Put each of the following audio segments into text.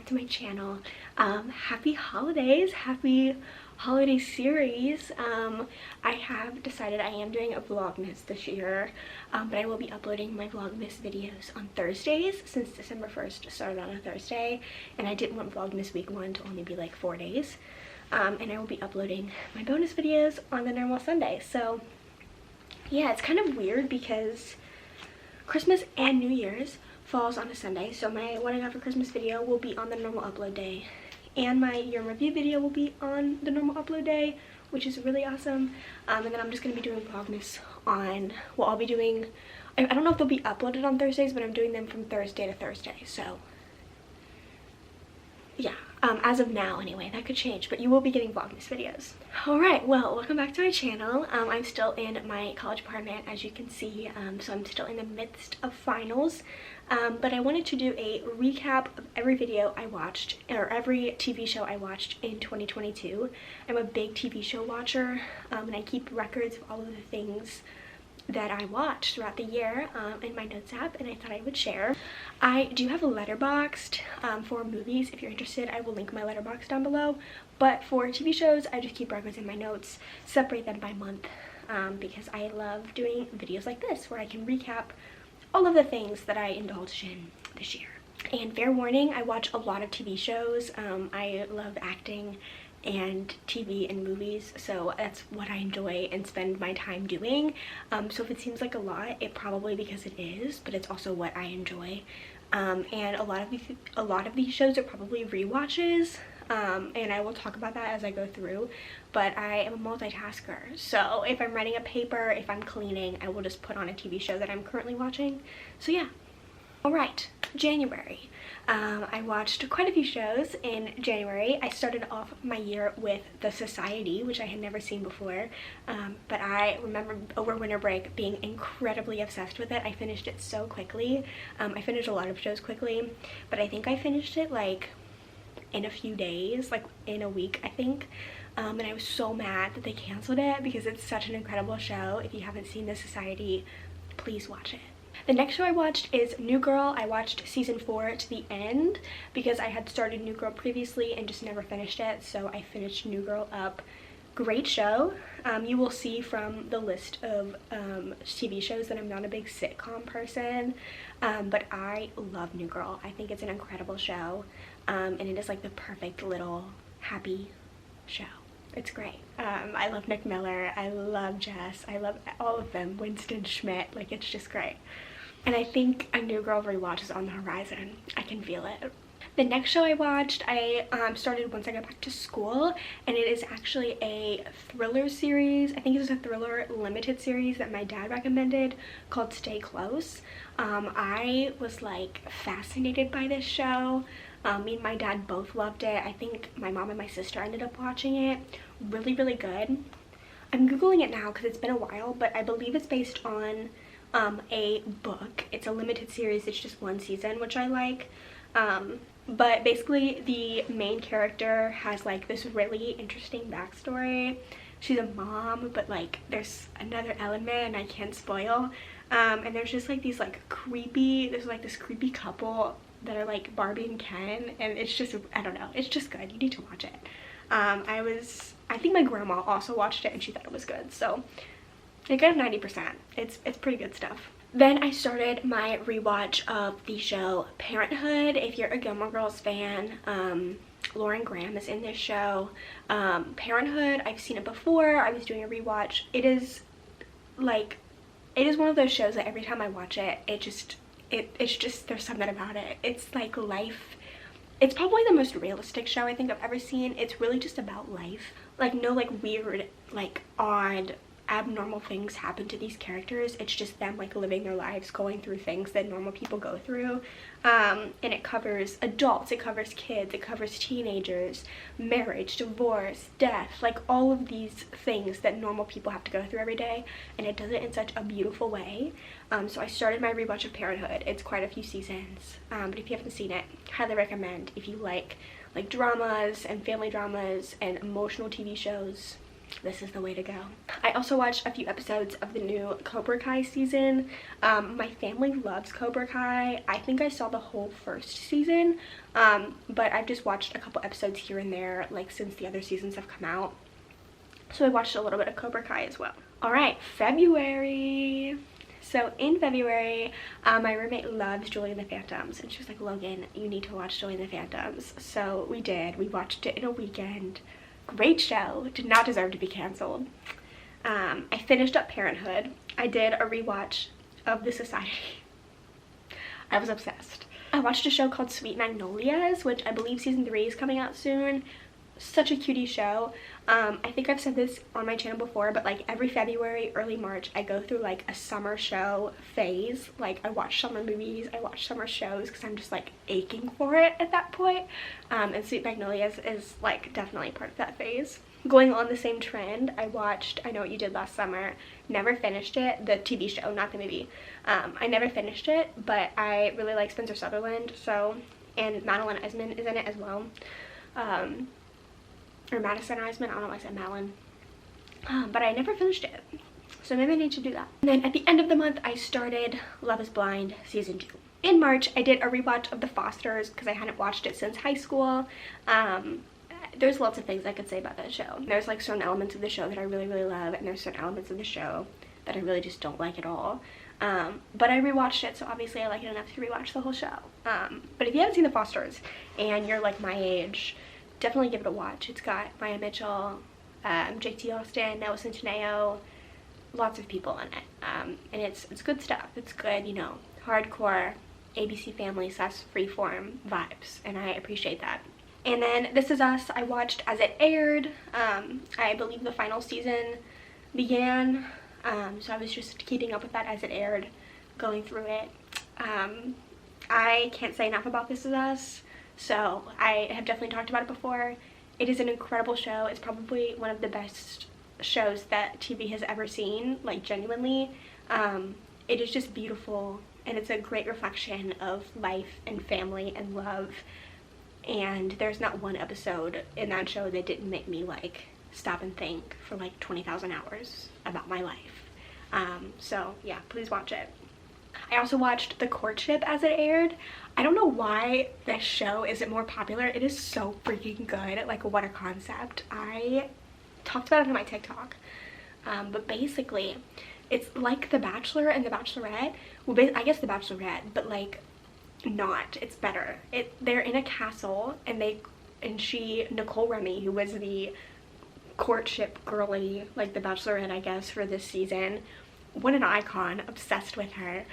back to my channel. Happy holidays, happy holiday series. I have decided I am doing a vlogmas this year, but I will be uploading my vlogmas videos on Thursdays since December 1st started on a Thursday, and I didn't want vlogmas week 1 to only be like 4 days. And I will be uploading my bonus videos on the normal Sunday. So yeah, it's kind of weird because Christmas and New Year's falls on a Sunday, so my What I Got for Christmas video will be on the normal upload day, and my year in review video will be on the normal upload day, which is really awesome. And then I'm just going to be doing vlogmas on, well, I'll be doing, I don't know if they'll be uploaded on Thursdays, but I'm doing them from Thursday to Thursday, so yeah. As of now anyway, that could change, but you will be getting vlogmas videos. Alright, well, welcome back to my channel. I'm still in my college apartment, as you can see, so I'm still in the midst of finals, but I wanted to do a recap of every video I watched, or every TV show I watched in 2022. I'm a big TV show watcher, and I keep records of all of the things that I watched throughout the year in my notes app, and I thought I would share. I do have a Letterboxd for movies. If you're interested, I will link my Letterboxd down below, but for TV shows I just keep records in my notes, separate them by month, because I love doing videos like this where I can recap all of the things that I indulged in this year. And fair warning, I watch a lot of TV shows. I love acting and TV and movies, so that's what I enjoy and spend my time doing. So if it seems like a lot, it probably because it is, but it's also what I enjoy. And a lot of these shows are probably rewatches, and I will talk about that as I go through, but I am a multitasker, so if I'm writing a paper, if I'm cleaning, I will just put on a TV show that I'm currently watching. So yeah. Alright, January. I watched quite a few shows in January. I started off my year with The Society, which I had never seen before, but I remember over winter break being incredibly obsessed with it. I finished it so quickly. I finished a lot of shows quickly, but I think I finished it like in a few days, like in a week I think. And I was so mad that they canceled it because it's such an incredible show. If you haven't seen The Society, please watch it. The next show I watched is New Girl. I watched season 4 to the end because I had started New Girl previously and just never finished it, so I finished New Girl up. Great show. You will see from the list of TV shows that I'm not a big sitcom person, but I love New Girl. I think it's an incredible show, and it is like the perfect little happy show. It's great. I love Nick Miller, I love Jess, I love all of them, Winston Schmidt, like it's just great. And I think a New Girl rewatch is on the horizon. I can feel it. The next show I watched, I started once I got back to school, and it is actually a thriller series. I think it's a thriller limited series that my dad recommended called Stay Close. I was like fascinated by this show. Me and my dad both loved it. I think my mom and my sister ended up watching it. Really, really good. I'm googling it now because it's been a while, but I believe it's based on a book. It's a limited series. It's just 1 season, which I like. But basically the main character has like this really interesting backstory. She's a mom, but like there's another element and I can't spoil. And there's just like these like there's like this creepy couple that are like Barbie and Ken, and it's just, I don't know, it's just good. You need to watch it. I think my grandma also watched it and she thought it was good, so I got 90%. It's pretty good stuff. Then I started my rewatch of the show Parenthood. If you're a Gilmore Girls fan, Lauren Graham is in this show. Parenthood, I've seen it before. I was doing a rewatch. It is one of those shows that every time I watch it, it's just, there's something about it. It's like life. It's probably the most realistic show I think I've ever seen. It's really just about life. Like no like weird, like odd, abnormal things happen to these characters. It's just them like living their lives, going through things that normal people go through. And it covers adults, it covers kids, it covers teenagers, marriage, divorce, death, like all of these things that normal people have to go through every day, and it does it in such a beautiful way. So I started my rewatch of Parenthood. It's quite a few seasons, but if you haven't seen it, highly recommend. If you like dramas and family dramas and emotional TV shows, this is the way to go. I also watched a few episodes of the new Cobra Kai season. My family loves Cobra Kai. I think I saw the whole first season, but I've just watched a couple episodes here and there, like since the other seasons have come out. So I watched a little bit of Cobra Kai as well. All right, February. So in February, my roommate loves Julie and the Phantoms, and she was like, Logan, you need to watch Julie and the Phantoms. So we did. We watched it in a weekend. Great show. Did not deserve to be canceled. I finished up Parenthood. I did a rewatch of The Society. I was obsessed. I watched a show called Sweet Magnolias, which I believe season 3 is coming out soon. Such a cutie show. I think I've said this on my channel before, but like every February, early March, I go through like a summer show phase. Like I watch summer movies, I watch summer shows because I'm just like aching for it at that point. And Sweet Magnolias is like definitely part of that phase. Going on the same trend, I watched I Know What You Did Last Summer. Never finished it. The TV show, not the movie. I never finished it, but I really like Spencer Sutherland, so, and Madeline Esmond is in it as well. Or Madison Eisman, I don't know why I said Madeline. But I never finished it, so maybe I need to do that. And then at the end of the month, I started Love is Blind season 2. In March, I did a rewatch of The Fosters because I hadn't watched it since high school. There's lots of things I could say about that show. There's like certain elements of the show that I really, really love, and there's certain elements of the show that I really just don't like at all. But I rewatched it, so obviously I like it enough to rewatch the whole show. But if you haven't seen The Fosters and you're like my age, definitely give it a watch. It's got Maya Mitchell, JT Austin, Noah Centineo, lots of people in it. And it's good stuff. It's good, you know, hardcore ABC Family / Freeform vibes, and I appreciate that. And then This Is Us, I watched as it aired. I believe the final season began, so I was just keeping up with that as it aired, going through it. I can't say enough about This Is Us. So I have definitely talked about it before. It is an incredible show. It's probably one of the best shows that TV has ever seen, like genuinely. It is just beautiful, and it's a great reflection of life and family and love. And there's not one episode in that show that didn't make me like stop and think for like 20,000 hours about my life. So yeah, please watch it. I also watched The Courtship as it aired. I don't know why this show isn't more popular. It is so freaking good. Like, what a concept. I talked about it on my TikTok. But basically, it's like The Bachelor and The Bachelorette. Well, I guess The Bachelorette, but like not. It's better. They're in a castle, and Nicole Remy, who was the courtship girly, like The Bachelorette, I guess, for this season. What an icon. Obsessed with her.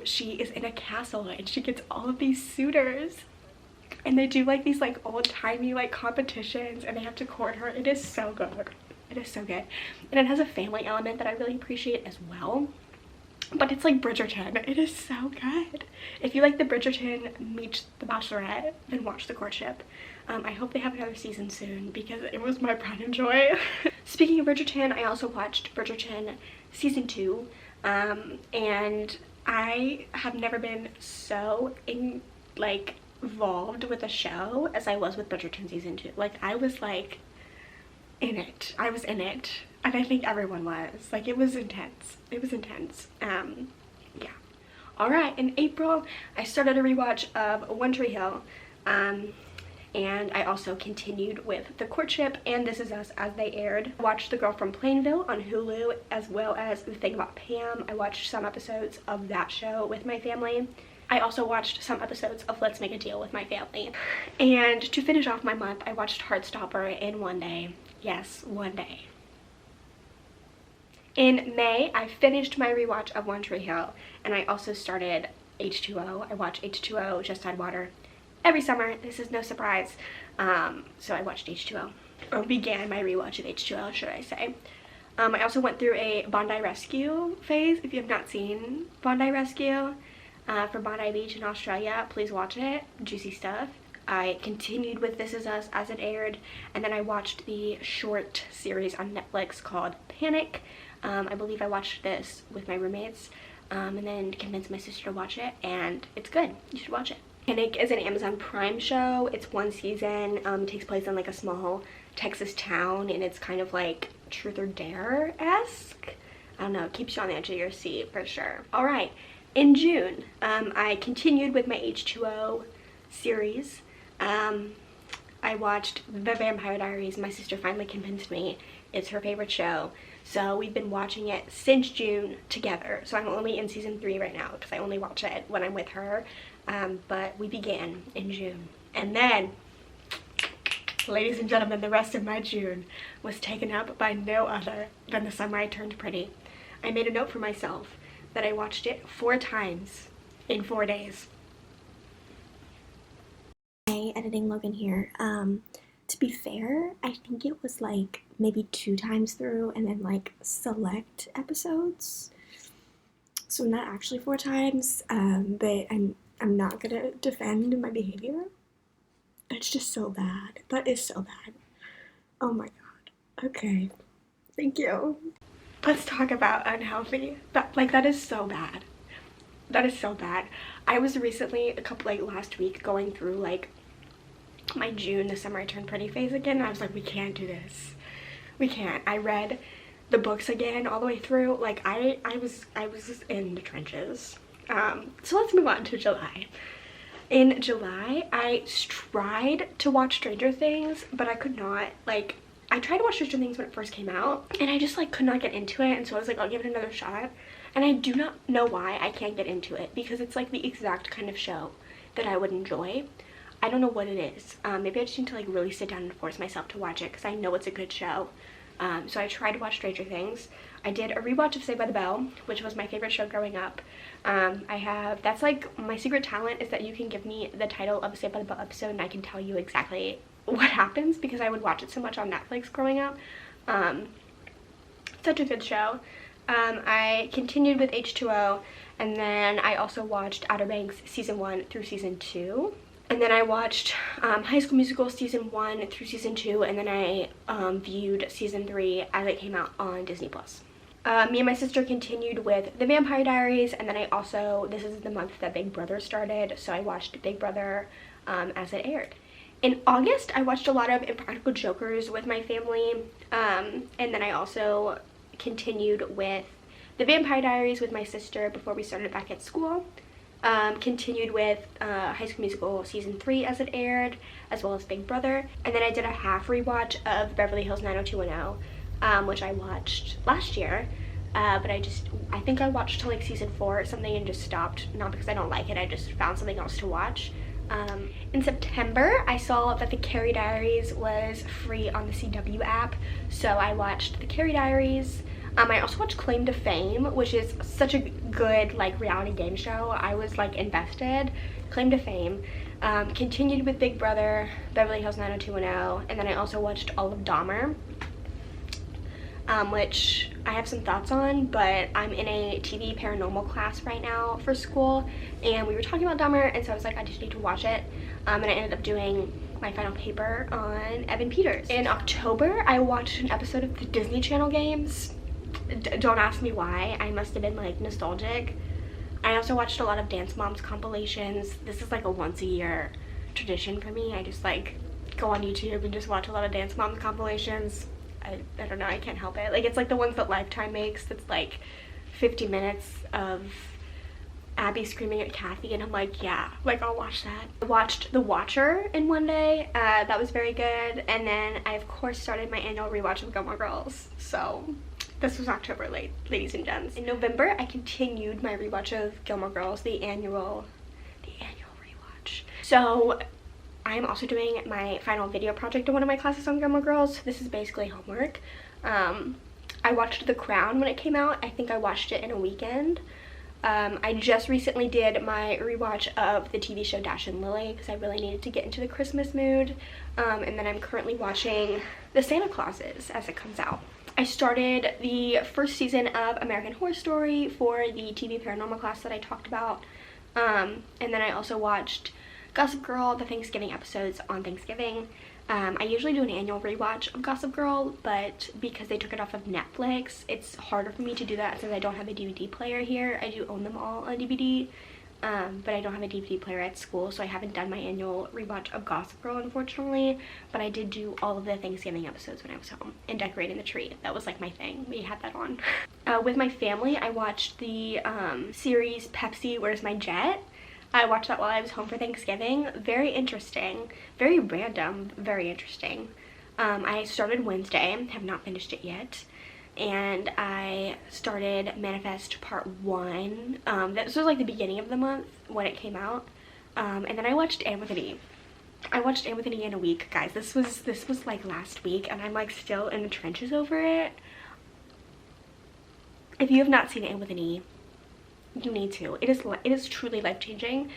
She is in a castle, and she gets all of these suitors, and they do like these like old-timey like competitions, and they have to court her. It is so good. It is so good. And it has a family element that I really appreciate as well. But it's like Bridgerton. It is so good. If you like the Bridgerton meets The Bachelorette, then watch The Courtship. I hope they have another season soon because it was my pride and joy. Speaking of Bridgerton, I also watched Bridgerton season 2. And I have never been so involved with a show as I was with Bridgerton season 2. Like, I was like in it. I was in it. And I think everyone was. Like, it was intense. It was intense. Yeah. Alright, in April, I started a rewatch of One Tree Hill. And I also continued with The Courtship and This Is Us as they aired. I watched The Girl from Plainville on Hulu, as well as The Thing About Pam. I watched some episodes of that show with my family. I also watched some episodes of Let's Make a Deal with my family. And to finish off my month, I watched Heartstopper in one day. Yes, one day. In May, I finished my rewatch of One Tree Hill, and I also started H2O. I watch H2O, Just Add Water, every summer. This is no surprise. So I watched H2O, or began my rewatch of H2O, should I say. I also went through a Bondi Rescue phase. If you have not seen Bondi Rescue for Bondi Beach in Australia, please watch it. Juicy stuff. I continued with This Is Us as it aired, and then I watched the short series on Netflix called Panic. I believe I watched this with my roommates, and then convinced my sister to watch it, and it's good. You should watch it. Panic is an Amazon Prime show. It's one season. It takes place in like a small Texas town, and it's kind of like truth or dare-esque. I don't know, it keeps you on the edge of your seat for sure. All right, in June, I continued with my H2O series. I watched The Vampire Diaries. My sister finally convinced me it's her favorite show. So we've been watching it since June together. So I'm only in season 3 right now because I only watch it when I'm with her. But we began in June. And then, ladies and gentlemen, the rest of my June was taken up by no other than The Summer I Turned Pretty. I made a note for myself that I watched it 4 times in 4 days. Hey, editing Logan here. To be fair, I think it was like maybe 2 times through and then like select episodes. So not actually 4 times, but I'm not gonna defend my behavior. It's just so bad. That is so bad. Oh my god. Okay. Thank you. Let's talk about unhealthy. That is so bad. That is so bad. I was recently, last week, going through like my June, The Summer I Turned Pretty phase again. And I was like, we can't do this. We can't. I read the books again all the way through. Like I was in the trenches. So let's move on to July. In July, I tried to watch Stranger Things, but I could not. Like, I tried to watch Stranger Things when it first came out, and I just like could not get into it, and so I was like, I'll give it another shot. And I do not know why I can't get into it, because it's like the exact kind of show that I would enjoy. I don't know what it is. Maybe I just need to like really sit down and force myself to watch it, because I know it's a good show. So I tried to watch Stranger Things. I did a rewatch of Saved by the Bell, which was my favorite show growing up. That's like my secret talent, is that you can give me the title of a Saved by the Bell episode and I can tell you exactly what happens, because I would watch it so much on Netflix growing up. Such a good show. I continued with H2O, and then I also watched Outer Banks season 1 through season 2. And then I watched High School Musical season 1 through season 2, and then I viewed season 3 as it came out on Disney+. Me and my sister continued with The Vampire Diaries, and then I also, this is the month that Big Brother started, so I watched Big Brother as it aired. In August, I watched a lot of Impractical Jokers with my family, and then I also continued with The Vampire Diaries with my sister before we started back at school. Continued with High School Musical season 3 as it aired, as well as Big Brother. And then I did a half rewatch of Beverly Hills 90210, which I watched last year, but I think I watched till like season 4 or something and just stopped, not because I don't like it, I just found something else to watch. In September, I saw that The Carrie Diaries was free on the CW app, so I watched The Carrie Diaries. I also watched Claim to Fame, which is such a good like reality game show. I was like invested. Claim to Fame. Continued with Big Brother, Beverly Hills 90210, and then I also watched all of Dahmer, which I have some thoughts on, but I'm in a TV paranormal class right now for school, and we were talking about Dahmer, and so I was like, I just need to watch it, and I ended up doing my final paper on Evan Peters. In October, I watched an episode of the Disney Channel games. Don't ask me why. I must have been like nostalgic. I also watched a lot of Dance Moms compilations. This is like a once a year tradition for me. I just like go on YouTube and just watch a lot of Dance Moms compilations. I don't know, I can't help it. Like, it's like the ones that Lifetime makes, that's like 50 minutes of Abby screaming at Kathy, and I'm like, yeah, like I'll watch that. I watched The Watcher in one day. That was very good. And then I of course started my annual rewatch of Gilmore Girls. So this was October, ladies and gents. In November, I continued my rewatch of Gilmore Girls, the annual rewatch. So I'm also doing my final video project in one of my classes on Gilmore Girls. This is basically homework. I watched The Crown when it came out. I think I watched it in a weekend. I just recently did my rewatch of the TV show Dash and Lily because I really needed to get into the Christmas mood. And then I'm currently watching The Santa Clauses as it comes out. I started the first season of American Horror Story for the TV paranormal class that I talked about. And then I also watched Gossip Girl, the Thanksgiving episodes on Thanksgiving. I usually do an annual rewatch of Gossip Girl, but because they took it off of Netflix, it's harder for me to do that since I don't have a DVD player here. I do own them all on DVD. but I don't have a DVD player at school, so I haven't done my annual rewatch of Gossip Girl, unfortunately. But I did do all of the Thanksgiving episodes when I was home, and decorating the tree. That was like my thing. We had that on. With my family, I watched the series Pepsi, Where's My Jet? I watched that while I was home for Thanksgiving. Very interesting. Very random. Very interesting. I started Wednesday. Have not finished it yet. And I started Manifest Part 1. This was like the beginning of the month when it came out. And then I watched Anne with an E. I watched Anne with an E in a week, guys. This was like last week, and I'm like still in the trenches over it. If you have not seen Anne with an E, you need to. It is truly life-changing.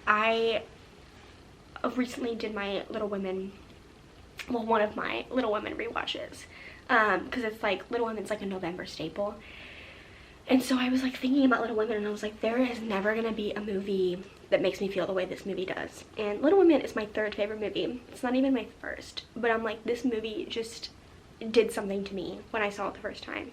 I recently did my Little Women, well, one of my Little Women rewatches. Because it's like Little Women's like a November staple, and so I was like thinking about Little Women, and I was like, there is never gonna be a movie that makes me feel the way this movie does. And Little Women is my third favorite movie. It's not even my first, but I'm like, this movie just did something to me when I saw it the first time.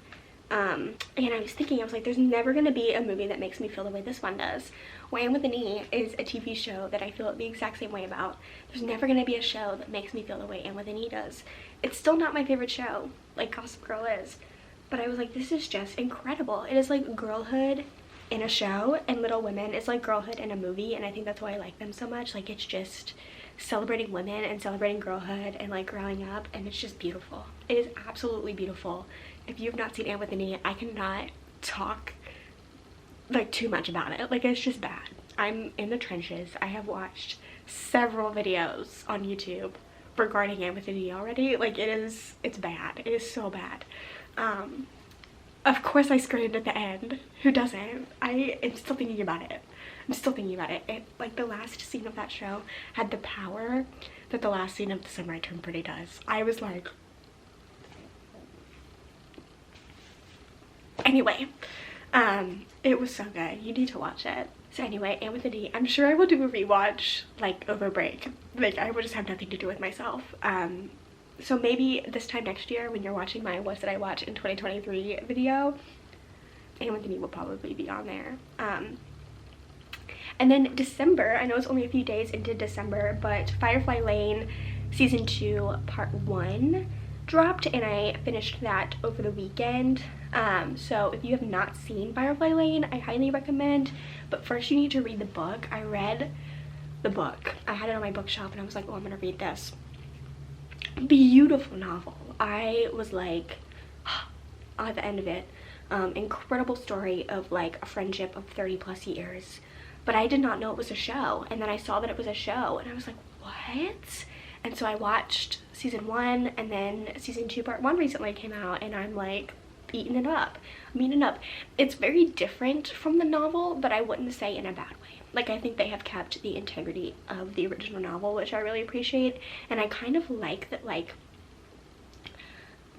And I was thinking, I was like, there's never gonna be a movie that makes me feel the way this one does. Anne with an E is a TV show that I feel the exact same way about. There's never gonna be a show that makes me feel the way Anne with an E does. It's still not my favorite show, like Gossip Girl is, but I was like, this is just incredible. It is like girlhood in a show, and Little Women is like girlhood in a movie, and I think that's why I like them so much. Like, it's just celebrating women and celebrating girlhood and like growing up, and it's just beautiful. It is absolutely beautiful. If you've not seen Anne with an E, I cannot talk like too much about it. Like, it's just bad. I'm in the trenches. I have watched several videos on YouTube regarding Anne with an E already. Like, it's bad. It is so bad. Of course I screamed at the end. Who doesn't? I'm still thinking about it. Like, the last scene of that show had the power that the last scene of The Summer I Turned Pretty does. I was like, anyway, it was so good. You need to watch it. So anyway, Anne with an E. I'm sure I will do a rewatch like over break. Like, I will just have nothing to do with myself. So maybe this time next year when you're watching my What Did I Watch in 2023 video, Anne with an E will probably be on there. And then December, I know it's only a few days into December, but Firefly Lane Season 2 Part 1 dropped, and I finished that over the weekend. So if you have not seen Firefly Lane, I highly recommend, but first you need to read the book. I read the book. I had it on my bookshelf, and I was like, oh, I'm gonna read this. Beautiful novel. I was like, at the end of it, incredible story of like a friendship of 30 plus years, but I did not know it was a show, and then I saw that it was a show, and I was like, what? And so I watched season 1, and then season 2 part 1 recently came out, and I'm like eating it up. I'm eating it up. It's very different from the novel, but I wouldn't say in a bad way. Like, I think they have kept the integrity of the original novel, which I really appreciate, and I kind of like that, like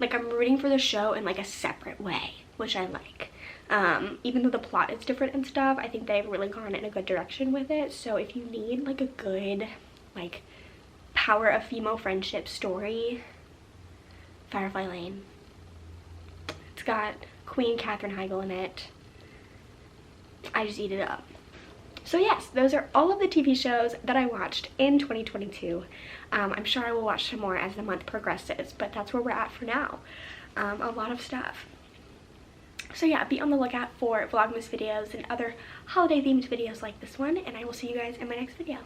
I'm rooting for the show in like a separate way, which I like. Even though the plot is different and stuff, I think they've really gone in a good direction with it. So if you need like a good like power of female friendship story, Firefly Lane. It's got Queen Katherine Heigl in it. I just eat it up. So yes, those are all of the TV shows that I watched in 2022. I'm sure I will watch some more as the month progresses, but that's where we're at for now. A lot of stuff. So yeah, be on the lookout for Vlogmas videos and other holiday themed videos like this one, and I will see you guys in my next video.